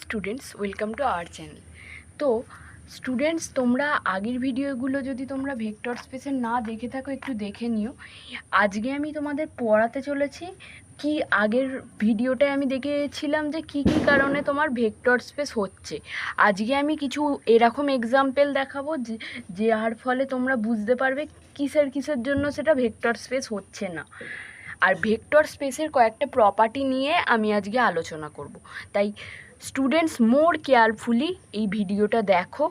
Students, welcome to our channel. তো students, তোমরা আগের ভিডিওগুলো যদি তোমরা ভেক্টর স্পেসের না দেখে থাকো একটু দেখে নিও। আজকে আমি তোমাদের পড়াতে চলেছি কি আগের ভিডিওটায় আমি দেখেছিলাম যে কি কি কারণে তোমার ভেক্টর স্পেস হচ্ছে। আজকে আমি কিছু এরকম এক্সাম্পল দেখাবো যে যার ফলে তোমরা বুঝতে পারবে কিসের জন্য সেটা ভেক্টর স্পেস হচ্ছে না। আর ভেক্টর স্পেসের কয়েকটা প্রপার্টি নিয়ে আমি আজকে আলোচনা করব। তাই স্টুডেন্টস মোর কেয়ারফুলি এই ভিডিওটা দেখো,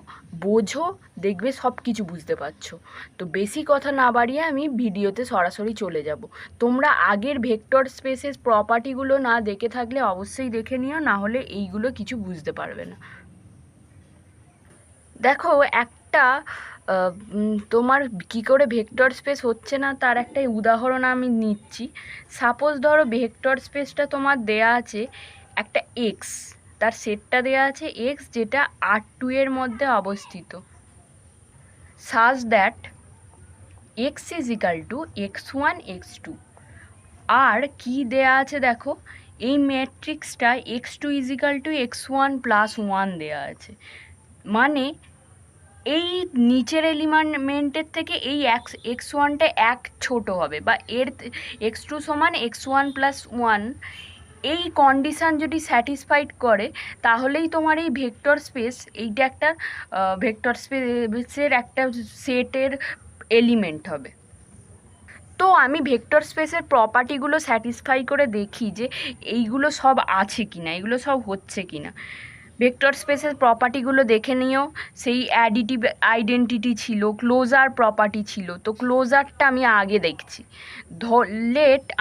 বোঝো, দেখবে সব কিছু বুঝতে পারছো। তো বেশি কথা না বাড়িয়ে আমি ভিডিওতে সরাসরি চলে যাব। তোমরা আগের ভেক্টর স্পেসের প্রপার্টিগুলো না দেখে থাকলে অবশ্যই দেখে নিও, না হলে এইগুলো কিছু বুঝতে পারবে না। দেখো, একটা তোমার কি করে ভেক্টর স্পেস হচ্ছে না তার একটা উদাহরণ আমি নিচ্ছি। সাপোজ ধরো ভেক্টর স্পেসটা তোমার দেয়া আছে একটা এক্স, তার সেটটা দেয়া আছে এক্স, যেটা R2 এর মধ্যে অবস্থিত, such that x is equal two x1 x2। আর কি দেয়া আছে দেখো, এই ম্যাট্রিক্সটা x2 is equal two x1 plus 1 দেয়া আছে। মানে এই নিচের এলিমেন্টের থেকে এই এক্স ওয়ানটা এক ছোট হবে, বা এর x2 সমান x1 প্লাস 1, এই কন্ডিশান যদি স্যাটিসফাইড করে তাহলেই তোমার এই ভেক্টর স্পেস, এইটা একটা ভেক্টর স্পেসের একটা সেটের এলিমেন্ট হবে। তো আমি ভেক্টর স্পেসের প্রপার্টিগুলো স্যাটিসফাই করে দেখি যে এইগুলো সব আছে কিনা, এগুলো সব হচ্ছে কিনা। ভেক্টর স্পেসের প্রপার্টিগুলো দেখে নিও। সেই অ্যাডিটিভ আইডেন্টিটি ছিল, ক্লোজার প্রপার্টি ছিল। তো ক্লোজারটা আমি আগে দেখছি।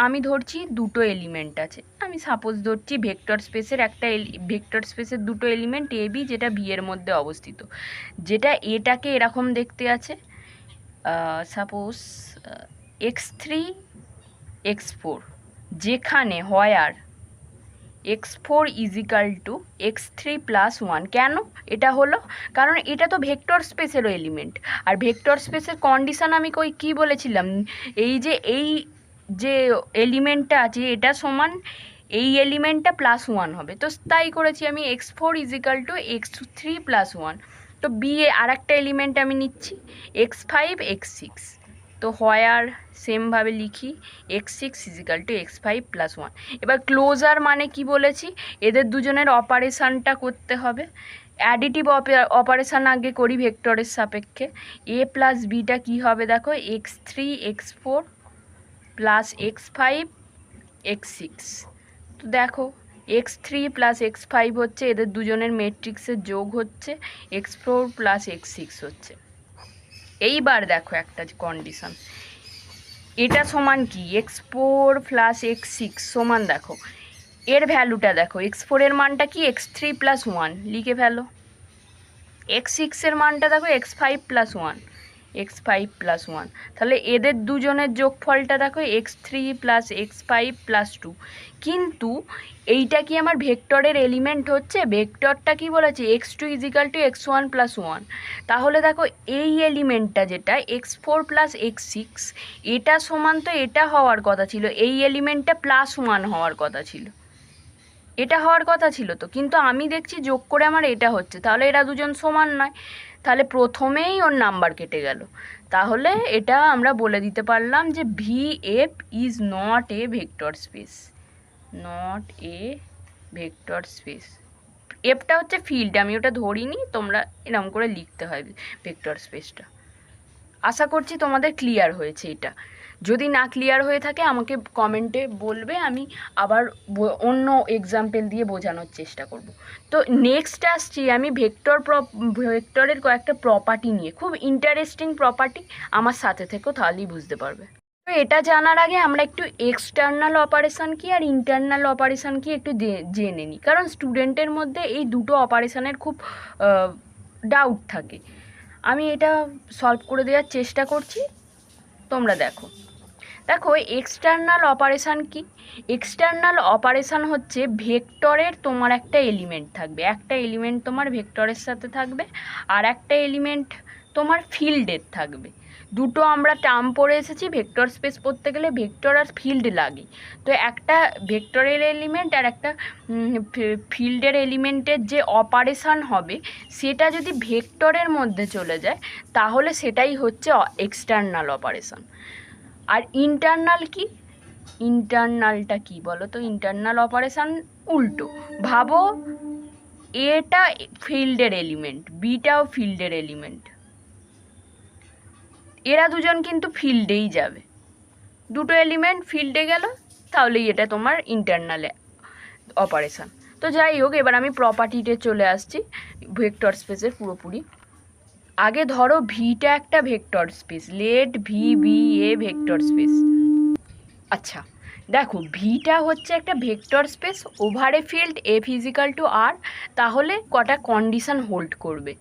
আমি ধরছি দুটো এলিমেন্ট আছে, আমি সাপোজ ধরছি ভেক্টর স্পেসের ভেক্টর স্পেসের দুটো এলিমেন্ট এ বি, যেটা ভি এর মধ্যে অবস্থিত, যেটা এটাকে এরকম দেখতে আছে, সাপোজ x3 x4, যেখানে হয় আর x4 is equal two x3 plus 1। কেন এটা হলো? কারণ এটা তো ভেক্টর স্পেসেরও এলিমেন্ট। আর ভেক্টর স্পেসের কন্ডিশন আমি কী বলেছিলাম, এই যে এলিমেন্টটা আছে এটা সমান এই এলিমেন্টটা প্লাস 1 হবে। তো তাই করেছি আমি, x4 is equal two x3 plus 1। তো বি এ আর একটা এলিমেন্ট আমি নিচ্ছি x5 x6। তো হয় আর সেমভাবে লিখি x6 is equal two x5 plus 1। এবার ক্লোজার মানে কি বলেছি, এদের দুজনের অপারেশানটা করতে হবে। অ্যাডিটিভ অপারেশান আগে করি ভেক্টরের সাপেক্ষে। এ প্লাস বিটা কী হবে দেখো, x3 x4 plus x5 x6। তো দেখো x3 প্লাস x5 হচ্ছে, এদের দুজনের ম্যাট্রিক্সের যোগ হচ্ছে, x4 প্লাস x6 হচ্ছে। এইবার দেখো একটা কন্ডিশন, এটা সমান কি x4 প্লাস x6 সমান, দেখো এর ভ্যালুটা দেখো, x4 এর মানটা কি x3 প্লাস 1 লিখে ফেলো, x6 এর মানটা দেখো x5 প্লাস 1, x5 প্লাস 1। তাহলে এদের দুজনের যোগফলটা দেখো x3 প্লাস x5 প্লাস 2। কিন্তু এইটা কি আমার ভেক্টরের এলিমেন্ট হচ্ছে? ভেক্টরটা কি বলেছে, x2 is equal two x1 plus 1। তাহলে দেখো এই এলিমেন্টটা যেটা x4 প্লাস x6, এটা সমান তো এটা হওয়ার কথা ছিল, এই এলিমেন্টটা প্লাস 1 হওয়ার কথা ছিল, এটা হওয়ার কথা ছিল। তো কিন্তু আমি দেখছি যোগ করে আমার এটা হচ্ছে, তাহলে এরা দুজন সমান নয়, তাহলে প্রথমেই ওর নাম্বার কেটে গেল। তাহলে এটা আমরা বলে দিতে পারলাম যে V F is not a vector space, not a vector space. এফটা হচ্ছে ফিল্ড, আমি ওটা ধরিনি, তোমরা এরকম করে লিখতে হয় ভেক্টর স্পেসটা। আশা করছি তোমাদের ক্লিয়ার হয়েছে এটা। যদি না ক্লিয়ার হয়ে থাকে আমাকে কমেন্টে বলবে, আমি আবার অন্য এক্সাম্পল দিয়ে বোঝানোর চেষ্টা করব। তো নেক্সট আসছি আমি ভেক্টরের কয়েকটা প্রপার্টি নিয়ে, খুব ইন্টারেস্টিং প্রপার্টি, আমার সাথে থেকেও তাহলেই বুঝতে পারবে। তো এটা জানার আগে আমরা একটু এক্সটার্নাল অপারেশান কি আর ইন্টারনাল অপারেশান কি একটু জেনে নিই, কারণ স্টুডেন্টের মধ্যে এই দুটো অপারেশানের খুব ডাউট থাকে। আমি এটা সলভ করে দেওয়ার চেষ্টা করছি, তোমরা দেখো। দেখো এক্সটার্নাল অপারেশান কি? এক্সটার্নাল অপারেশান হচ্ছে ভেক্টরের তোমার একটা এলিমেন্ট থাকবে, একটা এলিমেন্ট তোমার ভেক্টরের সাথে থাকবে, আর একটা এলিমেন্ট তোমার ফিল্ডের থাকবে। দুটো আমরা টার্ম পড়ে এসেছি, ভেক্টর স্পেস পড়তে গেলে ভেক্টর আর ফিল্ড লাগে। তো একটা ভেক্টরের এলিমেন্ট আর একটা ফিল্ডের এলিমেন্টের যে অপারেশান হবে সেটা যদি ভেক্টরের মধ্যে চলে যায় তাহলে সেটাই হচ্ছে এক্সটার্নাল অপারেশান। আর ইন্টারনাল কি? ইন্টারনালটা কি বলো তো? ইন্টারনাল অপারেশান উল্টো। ভাবো এটা ফিল্ডের এলিমেন্ট, বিটাও ফিল্ডের এলিমেন্ট, এরা দুজন কিন্তু ফিল্ডেই যাবে, দুটো এলিমেন্ট ফিল্ডে গেল, তাহলেই এটা তোমার ইন্টারনাল অপারেশান। তো যাই হোক, এবার আমি প্রপার্টিতে চলে আসছি ভেক্টর স্পেসের পুরোপুরি। আগে ধরো ভিটা একটা vector space, let V be a vector space. আচ্ছা দেখো, ভিটা হচ্ছে একটা vector space over a field F equal to R, তাহলে কটা কন্ডিশন হোল্ড করবে,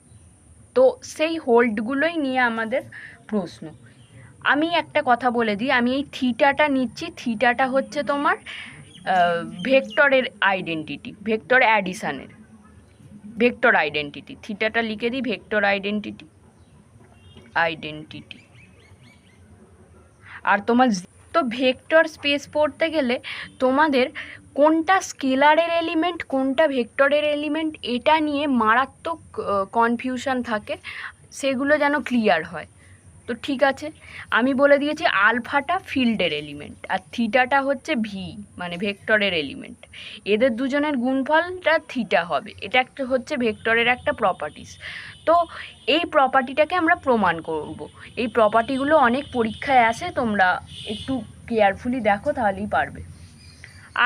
তো সেই হোল্ডগুলোই নিয়ে আমাদের প্রশ্ন। আমি একটা কথা বলে দিই, আমি এই থিটাটা নিচ্ছি, থিটাটা হচ্ছে তোমার ভেক্টরের আইডেন্টিটি, ভেক্টর অ্যাডিশানের ভেক্টর আইডেন্টিটি, থিটাটা লিখে দিই ভেক্টর আইডেন্টিটি। আর তোমার তো ভেক্টর স্পেস পড়তে গেলে তোমাদের কোনটা স্কেলারের এলিমেন্ট কোনটা ভেক্টরের এলিমেন্ট এটা নিয়ে মারাত্মক কনফিউশন থাকে, সেগুলো যেন ক্লিয়ার হয়। তো ঠিক আছে, আমি বলে দিয়েছি আলফাটা ফিল্ডের এলিমেন্ট আর থিটাটা হচ্ছে ভি মানে ভেক্টরের এলিমেন্ট, এদের দুজনের গুণফলটা থিটা হবে, এটা একটা হচ্ছে ভেক্টরের একটা প্রপার্টিস। তো এই প্রপার্টিটাকে আমরা প্রমাণ করব, এই প্রপার্টিগুলো অনেক পরীক্ষায় আসে, তোমরা একটু কেয়ারফুলি দেখো তাহলেই পারবে।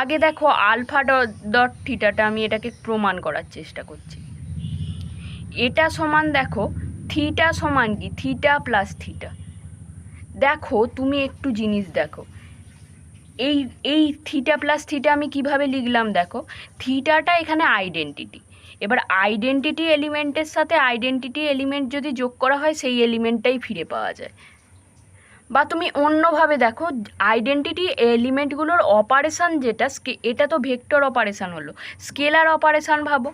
আগে দেখো আলফা ডট থিটাটা, আমি এটাকে প্রমাণ করার চেষ্টা করছি। এটা সমান দেখো থিটা সমান কি, থিটা প্লাস থিটা। দেখো তুমি একটু জিনিস দেখো, এই এই থিটা প্লাস থিটা আমি কিভাবে লিখলাম দেখো, থিটাটা এখানে আইডেন্টিটি, এবার আইডেন্টিটি এলিমেন্টের সাথে আইডেন্টিটি এলিমেন্ট যদি যোগ করা হয় সেই এলিমেন্টটাই ফিরে পাওয়া যায়। বা তুমি অন্যভাবে দেখো, আইডেন্টিটি এলিমেন্টগুলোর অপারেশান যেটা, এটা তো ভেক্টর অপারেশান হলো, স্কেলার অপারেশান ভাবো,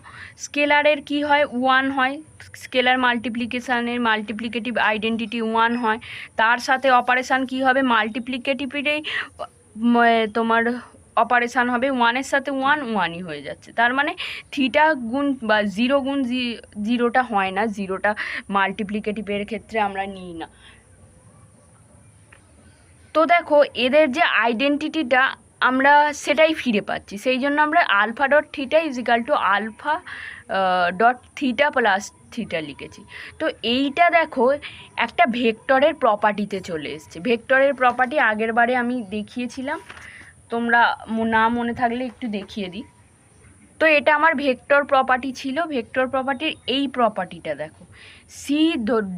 স্কেলারের কি হয়, ওয়ান হয়, স্কেলার মাল্টিপ্লিকেশানের মাল্টিপ্লিকেটিভ আইডেন্টিটি ওয়ান হয়, তার সাথে অপারেশান কি হবে, মাল্টিপ্লিকেটিভেরই তোমার অপারেশান হবে, ওয়ানের সাথে ওয়ান, ওয়ানই হয়ে যাচ্ছে। তার মানে থিটা গুণ বা জিরো গুণ জিরোটা হয় না, জিরোটা মাল্টিপ্লিকেটিভের ক্ষেত্রে আমরা নিই না। তো দেখো এদের যে আইডেন্টিটিটা আমরা সেটাই ফিরে পাচ্ছি, সেই জন্য আমরা alpha dot theta is equal to alpha dot theta plus theta লিখেছি। তো এইটা দেখো একটা ভেক্টরের প্রপার্টিতে চলে এসছে, ভেক্টরের প্রপার্টি আগের বারে আমি দেখিয়েছিলাম, তোমরা না মনে থাকলে একটু দেখিয়ে দিই। তো এটা আমার ভেক্টর প্রপার্টি ছিল, ভেক্টর প্রপার্টির এই প্রপার্টিটা দেখো, C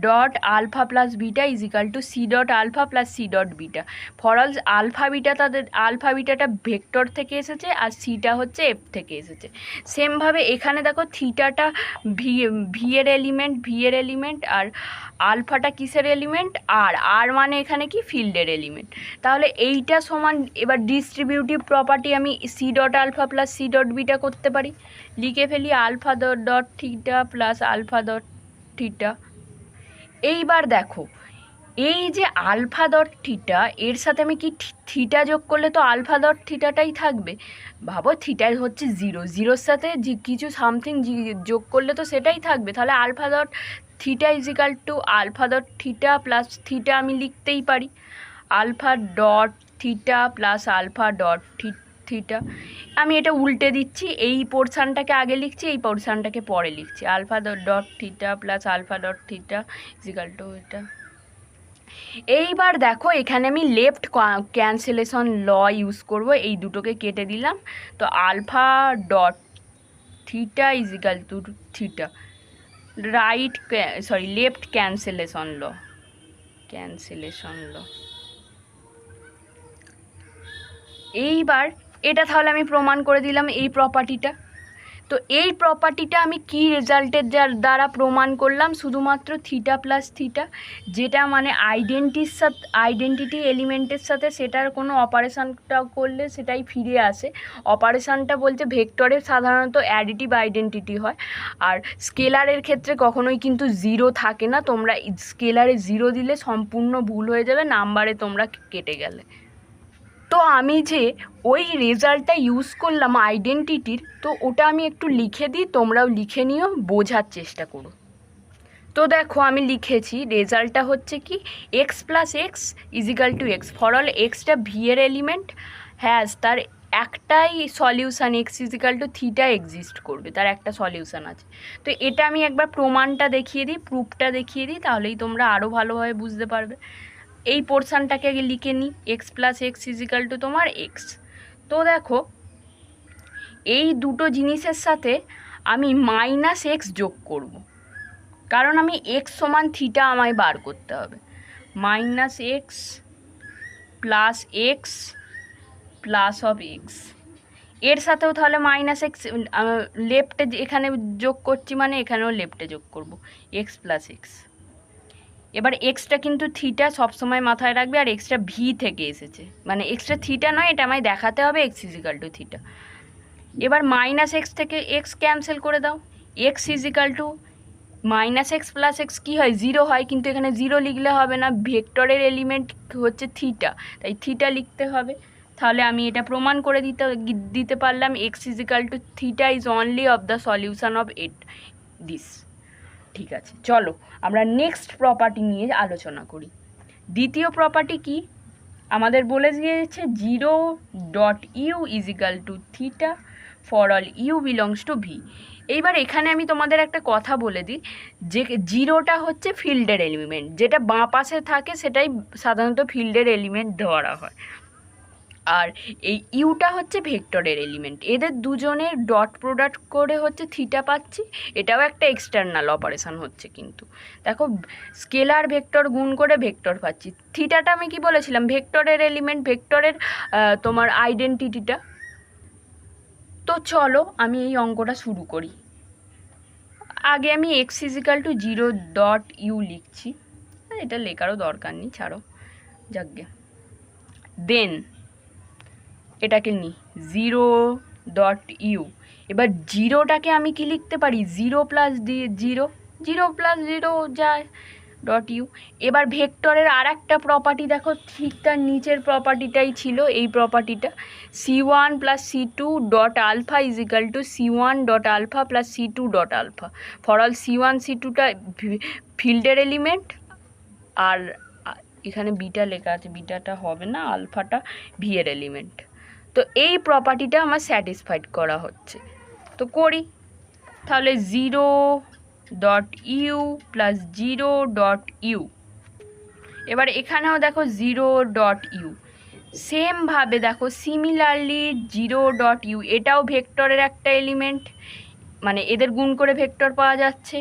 dot alpha plus beta is equal to C dot alpha plus C dot beta, for all alpha beta, তাদের আলফা বিটাটা ভেক্টর থেকে এসেছে আর সিটা হচ্ছে এফ থেকে এসেছে। সেমভাবে এখানে দেখো থিটাটা ভি এর এলিমেন্ট আর আলফাটা কিসের এলিমেন্ট, আর মানে এখানে কি ফিল্ডের এলিমেন্ট। তাহলে এইটা সমান, এবার ডিস্ট্রিবিউটিভ প্রপার্টি আমি C dot alpha plus C dot beta করতে পারি, লিখে ফেলি alpha dot theta plus alpha dot theta. এইবার দেখো এই যে আলফা ডট থিটা, এর সাথে আমি কি থিটা যোগ করলে তো আলফা ডট থিটাটাই থাকবে, ভাবো থিটা হচ্ছে জিরো, জিরোর সাথে কিছু সামথিং যোগ করলে তো সেটাই থাকবে, তাহলে alpha dot theta is equal to alpha dot theta plus theta আমি লিখতেই পারি, alpha dot theta plus alpha dot theta. আমি এটা উল্টে দিচ্ছি, এই পোর্শানটাকে আগে লিখছি, এই পোর্শানটাকে পরে লিখছি, alpha dot theta plus alpha dot theta is equal to এটা। এইবার দেখো এখানে আমি লেফট ক্যান্সেলেশন ল ইউজ করব, এই দুটোকে কেটে দিলাম, তো alpha dot theta is equal to theta, left cancellation law, এইবার এটা তাহলে আমি প্রমাণ করে দিলাম এই প্রপার্টিটা। তো এই প্রপার্টিটা আমি কি রেজাল্টের দ্বারা প্রমাণ করলাম, শুধুমাত্র থিটা প্লাস থিটা, যেটা মানে আইডেন্টিটি এলিমেন্টের সাথে সেটার কোনো অপারেশানটা করলে সেটাই ফিরে আসে। অপারেশানটা বলতে ভেক্টরের সাধারণত অ্যাডিটিভ আইডেন্টিটি হয়, আর স্কেলারের ক্ষেত্রে কখনোই কিন্তু জিরো থাকে না। তোমরা স্কেলারে জিরো দিলে সম্পূর্ণ ভুল হয়ে যাবে, নাম্বারে তোমরা কেটে গেলে। তো আমি যে ওই রেজাল্টটা ইউজ করলাম আইডেন্টিটির, তো ওটা আমি একটু লিখে দিই, তোমরাও লিখে নিও, বোঝার চেষ্টা করো। তো দেখো আমি লিখেছি, রেজাল্টটা হচ্ছে কি, x plus x is equal to x for all এক্সটা ভি এর এলিমেন্ট হ্যাজ, তার একটাই solution x is equal to theta exist করবে, তার একটা সলিউশান আছে। তো এটা আমি একবার প্রমাণটা দেখিয়ে দিই, প্রুফটা দেখিয়ে দিই, তাহলেই তোমরা আরও ভালোভাবে বুঝতে পারবে। এই পোর্শানটাকে আগে লিখে নিই, x plus x is equal to তোমার এক্স। তো দেখো এই দুটো জিনিসের সাথে আমি মাইনাস এক্স যোগ করব, কারণ আমি এক্স সমান থিটা আমায় বার করতে হবে। Minus X plus x plus of x, এর সাথেও তাহলে মাইনাস এক্স লেফটে এখানে যোগ করছি, মানে এখানেও লেফটে যোগ করব, এক্স প্লাস এক্স। এবার এক্সটা কিন্তু থিটা সবসময় মাথায় রাখবে, আর এক্সটা ভি থেকে এসেছে, মানে এক্সটা থিটা নয়, এটা আমায় দেখাতে হবে এক্স ইজিক্যাল টু থিটা। এবার মাইনাস এক্স থেকে এক্স ক্যান্সেল করে দাও, X is equal to minus X plus X কী হয়, জিরো হয়, কিন্তু এখানে জিরো লিখলে হবে না, ভেক্টরের এলিমেন্ট হচ্ছে থিটা, তাই থিটা লিখতে হবে। তাহলে আমি এটা প্রমাণ করে দিতে পারলাম, x is equal to theta is only of the solution of this. ঠিক আছে, চলো আমরা নেক্সট প্রপার্টি নিয়ে আলোচনা করি। দ্বিতীয় প্রপার্টি কি, আমাদের বলে দিয়েছে zero dot you is equal to theta for all u belongs to V. এইবার এখানে আমি তোমাদের একটা কথা বলে দিই, যে জিরোটা হচ্ছে ফিল্ডের এলিমেন্ট, যেটা বাঁ পাশে থাকে সেটাই সাধারণত ফিল্ডের এলিমেন্ট ধরা হয়, আর এই ইউটা হচ্ছে ভেক্টরের এলিমেন্ট। এদের দুজনের ডট প্রোডাক্ট করে হচ্ছে থিটা পাচ্ছি, এটাও একটা এক্সটার্নাল অপারেশন হচ্ছে, কিন্তু দেখো স্কেলার ভেক্টর গুণ করে ভেক্টর পাচ্ছি। থিটাটা আমি কি বলেছিলাম, ভেক্টরের এলিমেন্ট, ভেক্টরের তোমার আইডেন্টিটিটা। তো চলো আমি এই অঙ্কটা শুরু করি। আগে আমি x is equal to zero dot u লিখছি, এটা লেখারও দরকার নেই, ছাড়ো, যাকগে। দেন এটাকে নিই জিরো ডট ইউ। এবার জিরোটাকে আমি কি লিখতে পারি, zero plus zero, zero plus zero যায় ডট ইউ। এবার ভেক্টরের আর একটা প্রপার্টি দেখো, ঠিক তার নিচের প্রপার্টিটাই ছিল এই প্রপার্টিটা, C one plus C two dot alpha is equal to C one dot alpha plus C two dot alpha for all C one C টুটা ফিল্ডের এলিমেন্ট, আর এখানে বিটা লেখা আছে, বিটাটা হবে না, আলফাটা ভি এর এলিমেন্ট। তো এই প্রপার্টিটা আমার স্যাটিসফাইড করা হচ্ছে, তো করি। তাহলে zero dot u plus zero dot u, এবার এখানেও দেখো জিরো ডট ইউ, সেমভাবে দেখো সিমিলারলি জিরো ডট ইউ, এটাও ভেক্টরের একটা এলিমেন্ট, মানে এদের গুণ করে ভেক্টর পাওয়া যাচ্ছে।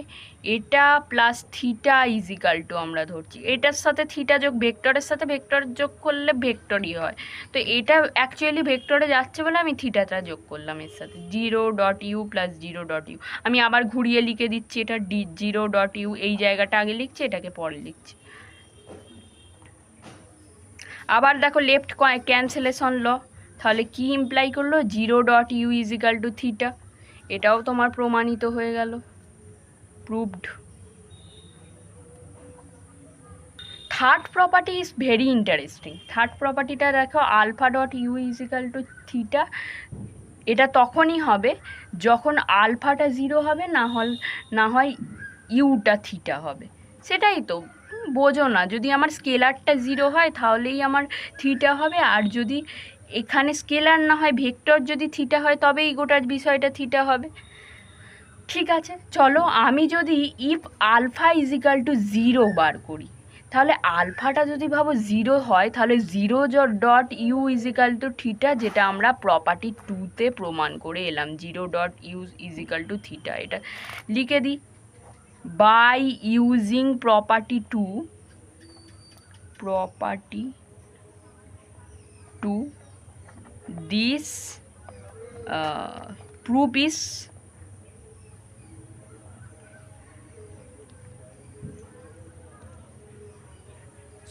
এটা প্লাস থিটা ইজিক্যাল টু আমরা ধরছি, এটার সাথে থিটা যোগ ভেক্টরের সাথে ভেক্টর যোগ করলে ভেক্টরই হয়, তো এটা অ্যাকচুয়ালি ভেক্টরে যাচ্ছে বলে আমি থিটাটা যোগ করলাম এর সাথে, zero dot u plus zero dot u. আমি আবার ঘুরিয়ে লিখে দিচ্ছি, এটা জিরো ডট ইউ, এই জায়গাটা আগে লিখছি, এটাকে পরে লিখছি। আবার দেখো লেফট ক্যান্সেলেশন ল, তাহলে কি ইমপ্লাই করলো, zero dot you is equal to theta, এটাও তোমার প্রমাণিত হয়ে গেল, proved. Third property is very interesting. Third প্রপার্টিটা দেখো, alpha dot you is equal to theta, এটা তখনই হবে যখন আলফাটা জিরো হবে, না হয় ইউটা থিটা হবে, সেটাই তো বোঝো না, যদি আমার স্কেলারটা জিরো হয় তাহলেই আমার থিটা হবে, আর যদি এখানে স্কেলার না হয় ভেক্টর যদি থিটা হয় তবেই গোটার বিষয়টা থিটা হবে। ঠিক আছে, চলো আমি যদি if alpha is equal to zero বার করি, তাহলে আলফাটা যদি ভাবো জিরো হয়, তাহলে zero dot you is equal to theta, যেটা আমরা প্রপার্টি টুতে প্রমাণ করে এলাম, zero dot you is equal to theta, এটা লিখে দিই, by using property two this proof is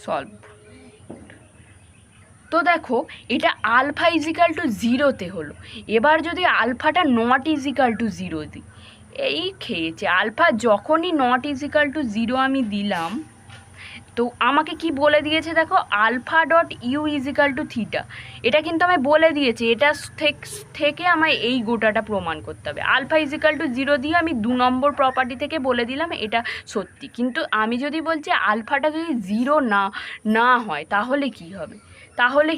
solve. তো দেখো এটা আলফা ইজিক্যাল টু জিরোতে হলো। এবার যদি আলফাটা নট ইজিক্যাল টু জিরো দিই, এই খেয়েছে। আলফা যখনই নট ইজিক্যাল টু জিরো আমি দিলাম, তো আমাকে কি বলে দিয়েছে দেখো, alpha dot you is equal to theta. এটা কিন্তু আমি বলে দিয়েছি, এটা থেকে আমায় এই গোটাটা প্রমাণ করতে হবে। আলফা ইজিক্যাল টু জিরো দিয়ে আমি 2 নম্বর প্রপার্টি থেকে বলে দিলাম এটা সত্যি। কিন্তু আমি যদি বলছি আলফাটা যদি জিরো না হয় তাহলে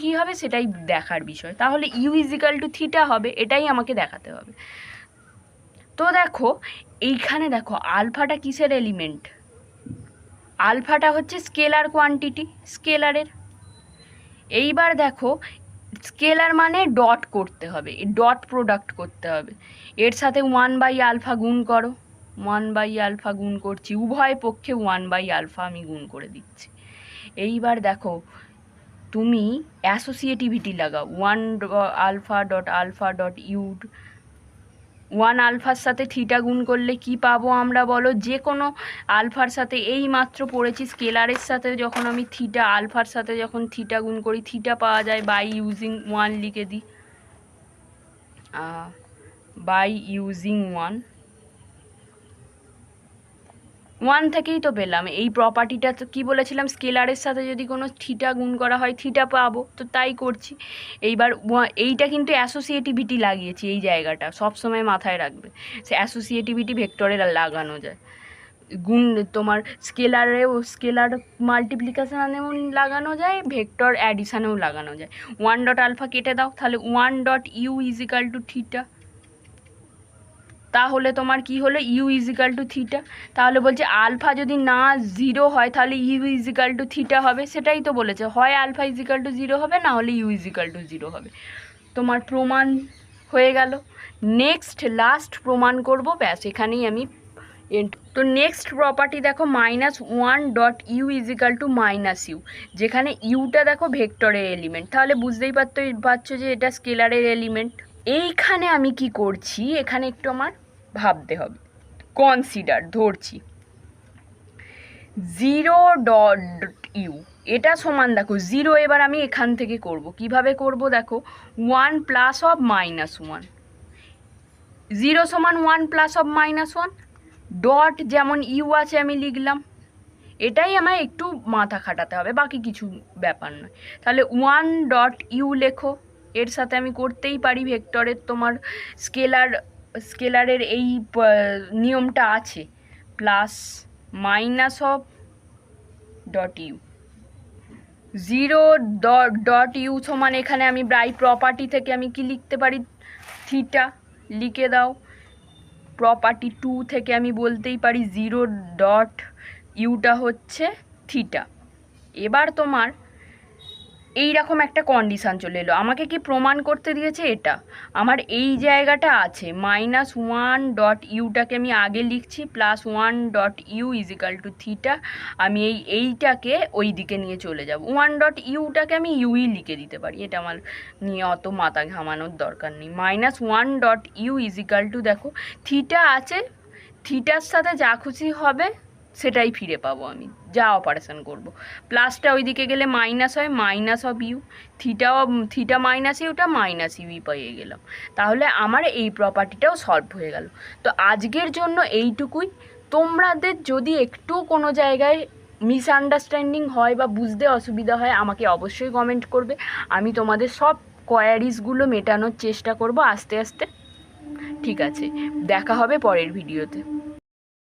কি হবে, সেটাই দেখার বিষয়। তাহলে ইউ ইজিক্যাল টু থিটা হবে, এটাই আমাকে দেখাতে হবে। তো দেখো এইখানে দেখো আলফাটা কিসের এলিমেন্ট, আলফাটা হচ্ছে স্কেলার কোয়ান্টিটি, স্কেলারের। এইবার দেখো স্কেলার মানে ডট করতে হবে, ডট প্রোডাক্ট করতে হবে। এর সাথে 1/α গুণ করো, 1/α গুণ করছি, উভয় পক্ষে 1/α আমি গুণ করে দিচ্ছি। এইবার দেখো তুমি অ্যাসোসিয়েটিভিটি লাগাও, 1α.α.u 1 আলফার সাথে থিটা গুণ করলে কি পাবো আমরা বলো, যে কোনো আলফার সাথে, এই মাত্র পড়েছি স্কেলারের সাথে যখন আমি থিটা, আলফার সাথে যখন থিটা গুণ করি থিটা পাওয়া যায়, বাই ইউজিং 1 লিখে দিই, বাই ইউজিং 1 থেকেই তো পেলাম। এই প্রপার্টিটা তো কী বলেছিলাম, স্কেলারের সাথে যদি কোনো থিটা গুণ করা হয় থিটা পাবো, তো তাই করছি। এইবার এইটা কিন্তু অ্যাসোসিয়েটিভিটি লাগিয়েছি, এই জায়গাটা সবসময় মাথায় রাখবে। সে অ্যাসোসিয়েটিভিটি ভেক্টরে লাগানো যায়, গুণ তোমার স্কেলারেও, স্কেলার মাল্টিপ্লিকেশানেও লাগানো যায়, ভেক্টর অ্যাডিশানেও লাগানো যায়। 1.α কেটে দাও, তাহলে 1.u ইজিক্যাল টু থিটা। তাহলে তোমার কি হলো, ইউ ইজিক্যাল টু থিটা। তাহলে বলছে আলফা যদি না জিরো হয় তাহলে ইউ ইজিক্যাল টু থিটা হবে, সেটাই তো বলেছে, হয় আলফা ইজিক্যাল টু জিরো হবে, না হলে ইউ ইজিক্যাল টু জিরো হবে। তোমার প্রমাণ হয়ে গেল। নেক্সট লাস্ট প্রমাণ করব, ব্যাস এখানেই আমি তো নেক্সট প্রপার্টি দেখো, -1.u ইজিক্যাল টু -u, যেখানে ইউটা দেখো ভেক্টরের এলিমেন্ট, তাহলে বুঝতেই পারছো যে এটা স্কেলারের এলিমেন্ট। এইখানে আমি কি করছি, এখানে একটু আমার ভাবতে হবে, কনসিডার ধরছি 0.u, এটা সমান দেখো 0। এবার আমি এখান থেকে করব, কিভাবে করব দেখো, 1 প্লাস অফ -1, 0 সমান 1 প্লাস অফ -1, ডট যেমন ইউ আছে আমি লিখলাম। এটাই আমায় একটু মাথা খাটাতে হবে, বাকি কিছু ব্যাপার নয়। তাহলে 1.u লেখো, এর সাথে আমি করতেই পারি ভেক্টরের, তোমার স্কেলারের এই নিয়মটা আছে, plus minus of dot u, 0.u সমান, এখানে আমি বাই প্রপার্টি থেকে আমি কি লিখতে পারি, থিটা লিখে দাও। প্রপার্টি 2 থেকে আমি বলতেই পারি 0.uটা হচ্ছে থিটা। এবার তোমার এই রকম একটা কন্ডিশান চলে এলো, আমাকে কি প্রমাণ করতে দিয়েছে, এটা আমার এই জায়গাটা আছে, -1.uটাকে আমি আগে লিখছি, +1.u ইজিক্যাল টু থিটা। আমি এইটাকে ওই দিকে নিয়ে চলে যাব, 1.uটাকে আমি ইউই লিখে দিতে পারি, এটা আমার নিয়ে অত মাথা ঘামানোর দরকার নেই। -1.u ইজিক্যাল টু, দেখো থিটা আছে, থিটার সাথে যা খুশি হবে সেটাই ফিরে পাবো আমি, যা অপারেশন করব। প্লাসটা ওইদিকে গেলে মাইনাস হয়, minus of u, theta minus ইউটা মাইনাস ইউই পেয়ে গেলাম। তাহলে আমার এই প্রপার্টিটাও সলভ হয়ে গেল। তো আজকের জন্য এইটুকুই। তোমাদের যদি একটু কোনো জায়গায় মিসআন্ডারস্ট্যান্ডিং হয় বা বুঝতে অসুবিধা হয় আমাকে অবশ্যই কমেন্ট করবে, আমি তোমাদের সব কোয়ারিজগুলো মেটানোর চেষ্টা করব আস্তে আস্তে। ঠিক আছে, দেখা হবে পরের ভিডিওতে।